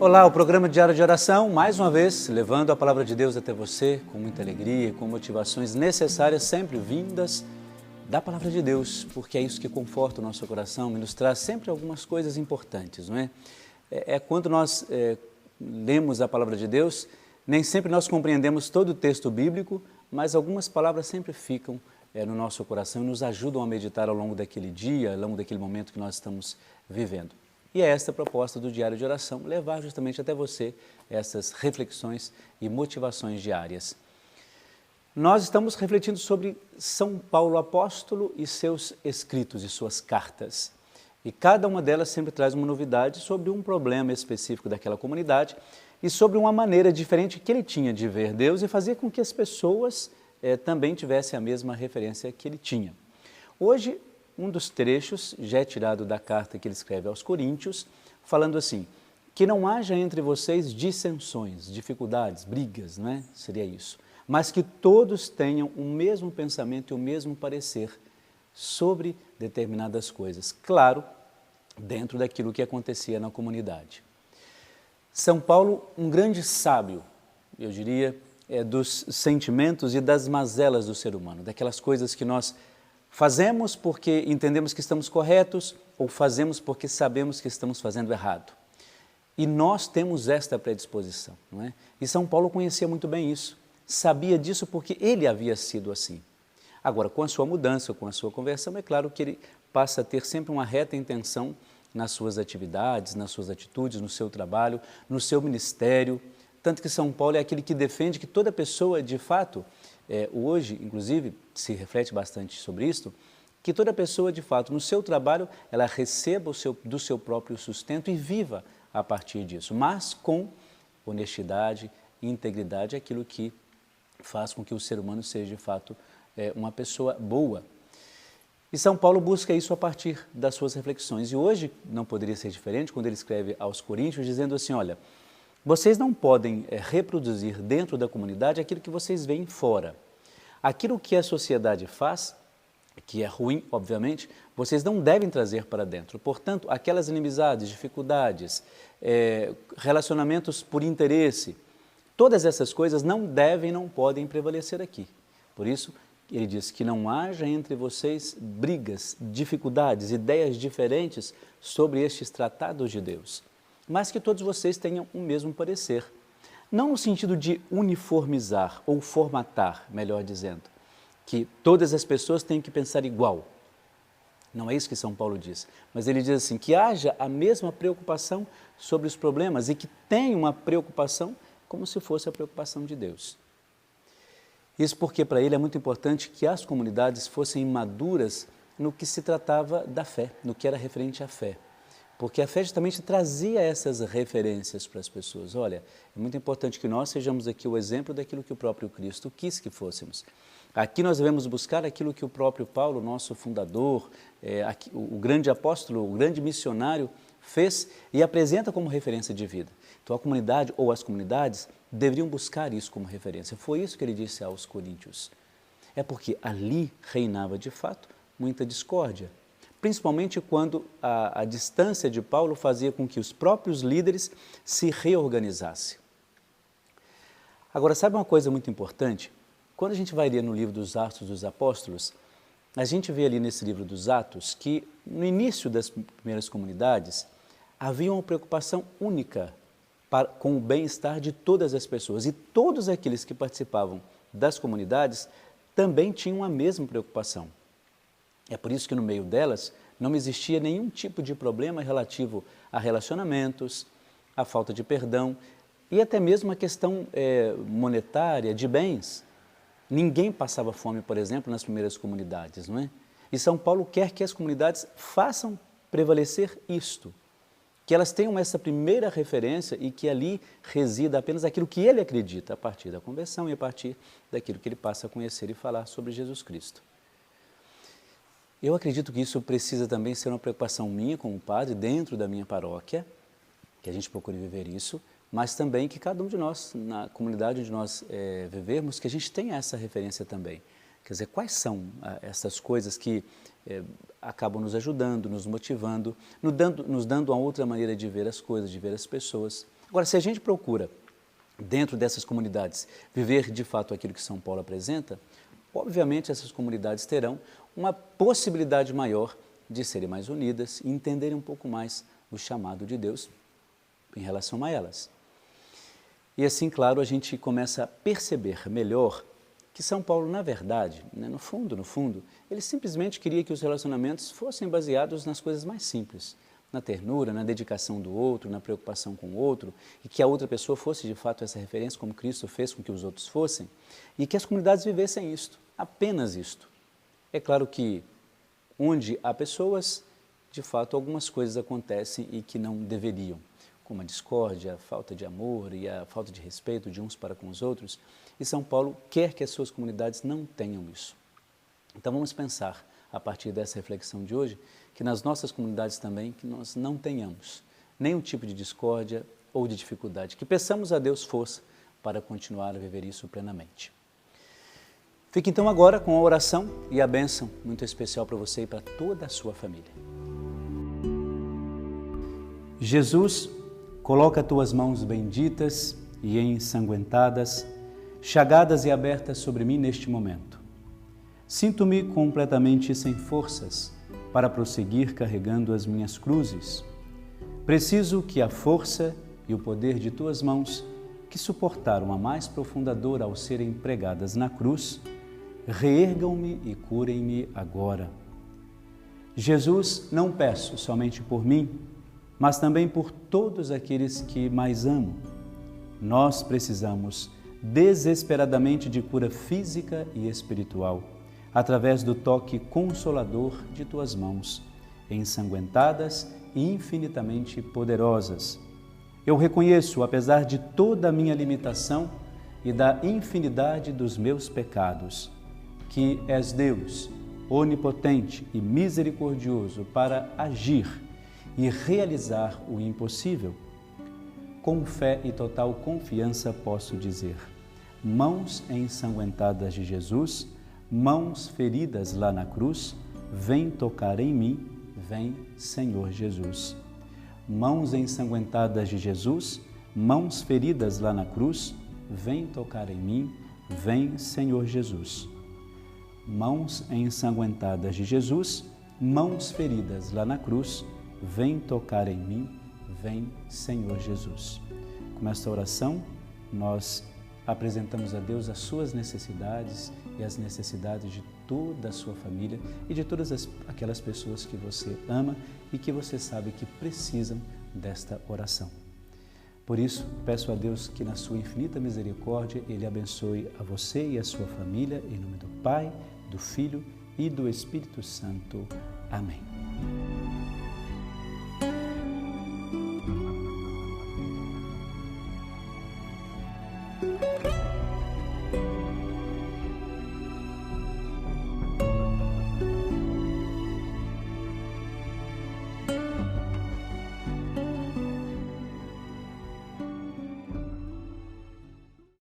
Olá, o programa Diário de Oração, mais uma vez, levando a Palavra de Deus até você com muita alegria, com motivações necessárias, sempre vindas da Palavra de Deus, porque é isso que conforta o nosso coração e nos traz sempre algumas coisas importantes, não é? Quando nós lemos a Palavra de Deus, nem sempre nós compreendemos todo o texto bíblico, mas algumas palavras sempre ficam no nosso coração e nos ajudam a meditar ao longo daquele dia, ao longo daquele momento que nós estamos vivendo. E é esta a proposta do Diário de Oração, levar justamente até você essas reflexões e motivações diárias. Nós estamos refletindo sobre São Paulo apóstolo e seus escritos e suas cartas. E cada uma delas sempre traz uma novidade sobre um problema específico daquela comunidade e sobre uma maneira diferente que ele tinha de ver Deus e fazer com que as pessoas também tivessem a mesma referência que ele tinha. Hoje, um dos trechos já é tirado da carta que ele escreve aos Coríntios, falando assim, que não haja entre vocês dissensões, dificuldades, brigas, não é? Seria isso. Mas que todos tenham o mesmo pensamento e o mesmo parecer sobre determinadas coisas. Claro, dentro daquilo que acontecia na comunidade. São Paulo, um grande sábio, eu diria, dos sentimentos e das mazelas do ser humano, daquelas coisas que nós fazemos porque entendemos que estamos corretos ou fazemos porque sabemos que estamos fazendo errado. E nós temos esta predisposição, não é? E São Paulo conhecia muito bem isso, sabia disso porque ele havia sido assim. Agora, com a sua mudança, com a sua conversão, é claro que ele passa a ter sempre uma reta intenção nas suas atividades, nas suas atitudes, no seu trabalho, no seu ministério. Tanto que São Paulo é aquele que defende que toda pessoa, de fato, hoje, inclusive, se reflete bastante sobre isso, que toda pessoa, de fato, no seu trabalho, ela receba do seu próprio sustento e viva a partir disso, mas com honestidade e integridade, aquilo que faz com que o ser humano seja, de fato, uma pessoa boa. E São Paulo busca isso a partir das suas reflexões. E hoje não poderia ser diferente quando ele escreve aos Coríntios, dizendo assim, olha, vocês não podem reproduzir dentro da comunidade aquilo que vocês veem fora. Aquilo que a sociedade faz, que é ruim, obviamente, vocês não devem trazer para dentro. Portanto, aquelas inimizades, dificuldades, relacionamentos por interesse, todas essas coisas não devem, não podem prevalecer aqui. Por isso, ele diz que não haja entre vocês brigas, dificuldades, ideias diferentes sobre estes tratados de Deus, mas que todos vocês tenham o mesmo parecer. Não no sentido de uniformizar ou formatar, melhor dizendo, que todas as pessoas têm que pensar igual. Não é isso que São Paulo diz, mas ele diz assim, que haja a mesma preocupação sobre os problemas e que tenha uma preocupação como se fosse a preocupação de Deus. Isso porque para ele é muito importante que as comunidades fossem maduras no que se tratava da fé, no que era referente à fé. Porque a fé justamente trazia essas referências para as pessoas. Olha, é muito importante que nós sejamos aqui o exemplo daquilo que o próprio Cristo quis que fôssemos. Aqui nós devemos buscar aquilo que o próprio Paulo, nosso fundador, o grande apóstolo, o grande missionário, fez e apresenta como referência de vida. Então a comunidade ou as comunidades deveriam buscar isso como referência. Foi isso que ele disse aos Coríntios. É porque ali reinava de fato muita discórdia. Principalmente quando a distância de Paulo fazia com que os próprios líderes se reorganizassem. Agora, sabe uma coisa muito importante? Quando a gente vai ler no livro dos Atos dos Apóstolos, a gente vê ali nesse livro dos Atos que no início das primeiras comunidades havia uma preocupação única com o bem-estar de todas as pessoas e todos aqueles que participavam das comunidades também tinham a mesma preocupação. É por isso que no meio delas não existia nenhum tipo de problema relativo a relacionamentos, a falta de perdão e até mesmo a questão monetária, de bens. Ninguém passava fome, por exemplo, nas primeiras comunidades, não é? E São Paulo quer que as comunidades façam prevalecer isto, que elas tenham essa primeira referência e que ali resida apenas aquilo que ele acredita, a partir da conversão e a partir daquilo que ele passa a conhecer e falar sobre Jesus Cristo. Eu acredito que isso precisa também ser uma preocupação minha como padre dentro da minha paróquia, que a gente procure viver isso, mas também que cada um de nós, na comunidade onde nós vivermos, que a gente tenha essa referência também. Quer dizer, quais são essas coisas que acabam nos ajudando, nos motivando, nos dando uma outra maneira de ver as coisas, de ver as pessoas, Agora, se a gente procura, dentro dessas comunidades, viver de fato aquilo que São Paulo apresenta, obviamente essas comunidades terão uma possibilidade maior de serem mais unidas e entenderem um pouco mais o chamado de Deus em relação a elas. E assim, claro, a gente começa a perceber melhor que São Paulo, na verdade, no fundo, ele simplesmente queria que os relacionamentos fossem baseados nas coisas mais simples, na ternura, na dedicação do outro, na preocupação com o outro, e que a outra pessoa fosse de fato essa referência, como Cristo fez com que os outros fossem, e que as comunidades vivessem isto, apenas isto. É claro que onde há pessoas, de fato, algumas coisas acontecem e que não deveriam, como a discórdia, a falta de amor e a falta de respeito de uns para com os outros, e São Paulo quer que as suas comunidades não tenham isso. Então vamos pensar, a partir dessa reflexão de hoje, que nas nossas comunidades também, que nós não tenhamos nenhum tipo de discórdia ou de dificuldade, que peçamos a Deus força para continuar a viver isso plenamente. Fique então agora com a oração e a bênção muito especial para você e para toda a sua família. Jesus, coloca tuas mãos benditas e ensanguentadas, chagadas e abertas sobre mim neste momento. Sinto-me completamente sem forças para prosseguir carregando as minhas cruzes. Preciso que a força e o poder de tuas mãos, que suportaram a mais profunda dor ao serem pregadas na cruz, reergam-me e curem-me agora. Jesus, não peço somente por mim, mas também por todos aqueles que mais amo. Nós precisamos desesperadamente de cura física e espiritual, através do toque consolador de tuas mãos, ensanguentadas e infinitamente poderosas. Eu reconheço, apesar de toda a minha limitação e da infinidade dos meus pecados, que és Deus, onipotente e misericordioso para agir e realizar o impossível. Com fé e total confiança posso dizer: mãos ensanguentadas de Jesus, mãos feridas lá na cruz, vem tocar em mim, vem, Senhor Jesus. Mãos ensanguentadas de Jesus, mãos feridas lá na cruz, vem tocar em mim, vem, Senhor Jesus. Mãos ensanguentadas de Jesus, mãos feridas lá na cruz, vem tocar em mim, vem, Senhor Jesus. Com esta oração, nós apresentamos a Deus as suas necessidades e as necessidades de toda a sua família e de todas aquelas pessoas que você ama e que você sabe que precisam desta oração. Por isso, peço a Deus que na sua infinita misericórdia Ele abençoe a você e a sua família, em nome do Pai, do Filho e do Espírito Santo. Amém.